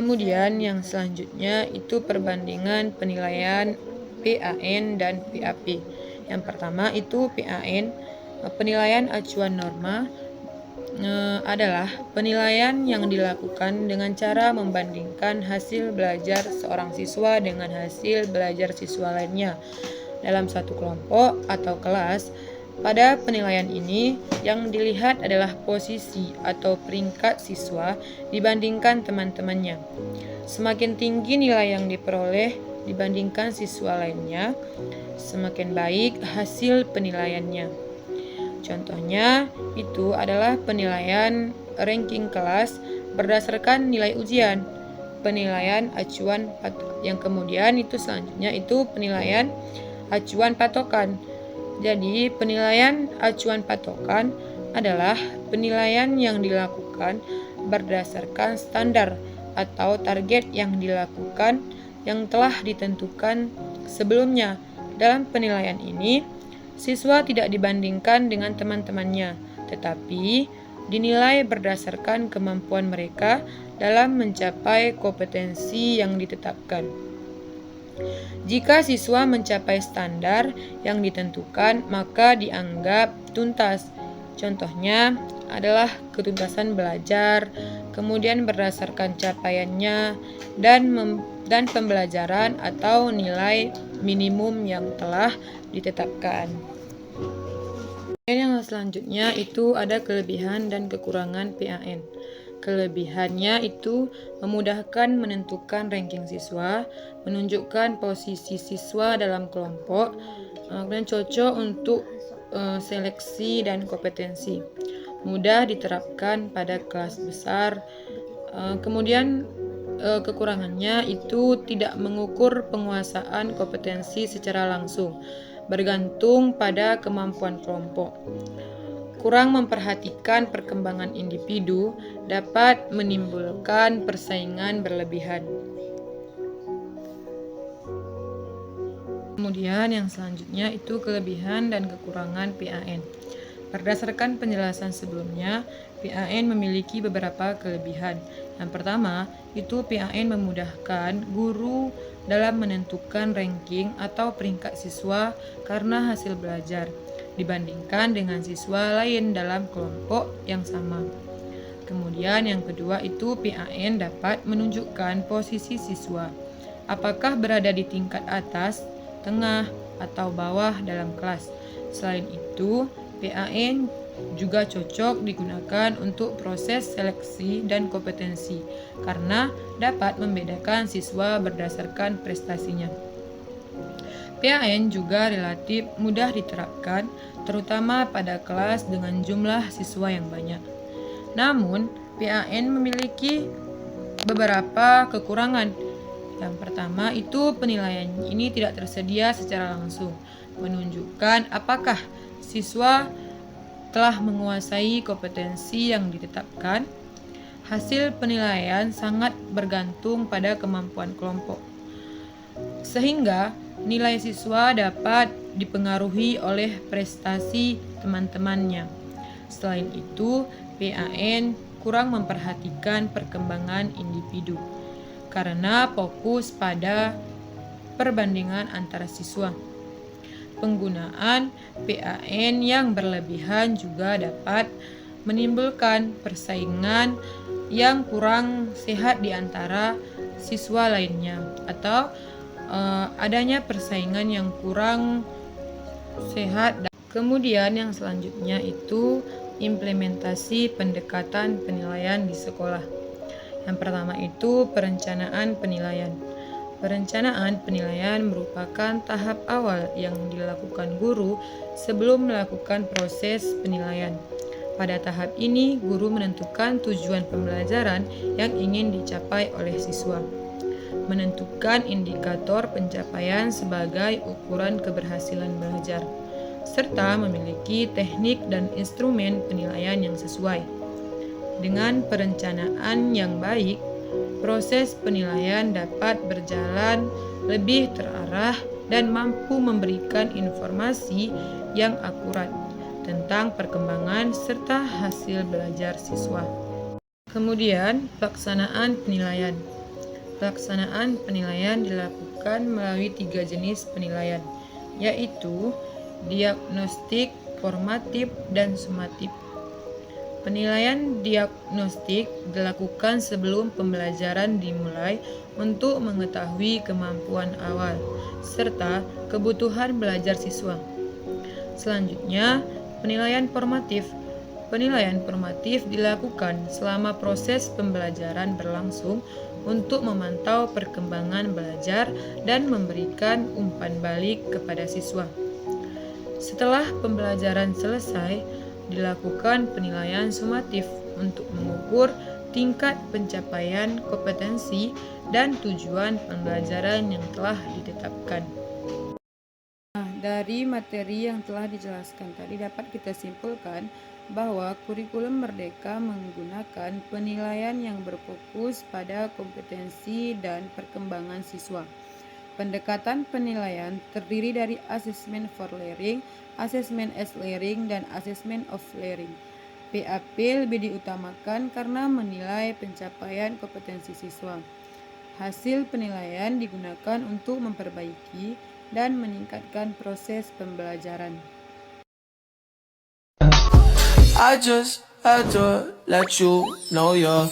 Kemudian yang selanjutnya itu perbandingan penilaian PAN dan PAP. Yang pertama itu PAN, penilaian acuan norma, adalah penilaian yang dilakukan dengan cara membandingkan hasil belajar seorang siswa dengan hasil belajar siswa lainnya dalam satu kelompok atau kelas. Pada penilaian ini, yang dilihat adalah posisi atau peringkat siswa dibandingkan teman-temannya. Semakin tinggi nilai yang diperoleh dibandingkan siswa lainnya, semakin baik hasil penilaiannya. Contohnya itu adalah penilaian ranking kelas berdasarkan nilai ujian, penilaian acuan yang kemudian itu selanjutnya itu penilaian acuan patokan. Jadi, penilaian acuan patokan adalah penilaian yang dilakukan berdasarkan standar atau target yang dilakukan yang telah ditentukan sebelumnya. Dalam penilaian ini, siswa tidak dibandingkan dengan teman-temannya, tetapi dinilai berdasarkan kemampuan mereka dalam mencapai kompetensi yang ditetapkan. Jika siswa mencapai standar yang ditentukan, maka dianggap tuntas. Contohnya adalah ketuntasan belajar, kemudian berdasarkan capaiannya, dan pembelajaran atau nilai minimum yang telah ditetapkan. Yang selanjutnya itu ada kelebihan dan kekurangan PAN. Kelebihannya itu memudahkan menentukan ranking siswa, menunjukkan posisi siswa dalam kelompok, dan cocok untuk seleksi dan kompetensi. Mudah diterapkan pada kelas besar. Kemudian kekurangannya itu tidak mengukur penguasaan kompetensi secara langsung, bergantung pada kemampuan kelompok. Kurang memperhatikan perkembangan individu dapat menimbulkan persaingan berlebihan. Kemudian yang selanjutnya itu kelebihan dan kekurangan PAN. Berdasarkan penjelasan sebelumnya, PAN memiliki beberapa kelebihan. Yang pertama, itu PAN memudahkan guru dalam menentukan ranking atau peringkat siswa karena hasil belajar dibandingkan dengan siswa lain dalam kelompok yang sama. Kemudian yang kedua itu PAN dapat menunjukkan posisi siswa, apakah berada di tingkat atas, tengah, atau bawah dalam kelas. Selain itu, PAN juga cocok digunakan untuk proses seleksi dan kompetensi karena dapat membedakan siswa berdasarkan prestasinya. PAN juga relatif mudah diterapkan, terutama pada kelas dengan jumlah siswa yang banyak. Namun, PAN memiliki beberapa kekurangan. Yang pertama itu penilaian ini tidak tersedia secara langsung, menunjukkan apakah siswa telah menguasai kompetensi yang ditetapkan. Hasil penilaian sangat bergantung pada kemampuan kelompok, sehingga nilai siswa dapat dipengaruhi oleh prestasi teman-temannya. Selain itu, PAN kurang memperhatikan perkembangan individu karena fokus pada perbandingan antara siswa. Penggunaan PAN yang berlebihan juga dapat menimbulkan persaingan yang kurang sehat di antara siswa lainnya atau adanya persaingan yang kurang sehat. Kemudian yang selanjutnya itu implementasi pendekatan penilaian di sekolah. Yang pertama itu perencanaan penilaian. Perencanaan penilaian merupakan tahap awal yang dilakukan guru sebelum melakukan proses penilaian. Pada tahap ini, guru menentukan tujuan pembelajaran yang ingin dicapai oleh siswa, menentukan indikator pencapaian sebagai ukuran keberhasilan belajar, serta memiliki teknik dan instrumen penilaian yang sesuai. Dengan perencanaan yang baik, proses penilaian dapat berjalan lebih terarah dan mampu memberikan informasi yang akurat tentang perkembangan serta hasil belajar siswa. Kemudian, pelaksanaan penilaian. Pelaksanaan penilaian dilakukan melalui 3 jenis penilaian, yaitu diagnostik, formatif, dan sumatif. Penilaian diagnostik dilakukan sebelum pembelajaran dimulai untuk mengetahui kemampuan awal serta kebutuhan belajar siswa. Selanjutnya, penilaian formatif. Penilaian formatif dilakukan selama proses pembelajaran berlangsung untuk memantau perkembangan belajar dan memberikan umpan balik kepada siswa. Setelah pembelajaran selesai, dilakukan penilaian sumatif untuk mengukur tingkat pencapaian kompetensi dan tujuan pembelajaran yang telah ditetapkan. Dari materi yang telah dijelaskan tadi dapat kita simpulkan bahwa kurikulum Merdeka menggunakan penilaian yang berfokus pada kompetensi dan perkembangan siswa. Pendekatan penilaian terdiri dari asesmen for learning, asesmen as learning, dan asesmen of learning. PAP lebih diutamakan karena menilai pencapaian kompetensi siswa. Hasil penilaian digunakan untuk memperbaiki dan meningkatkan proses pembelajaran. I just had to let you know you're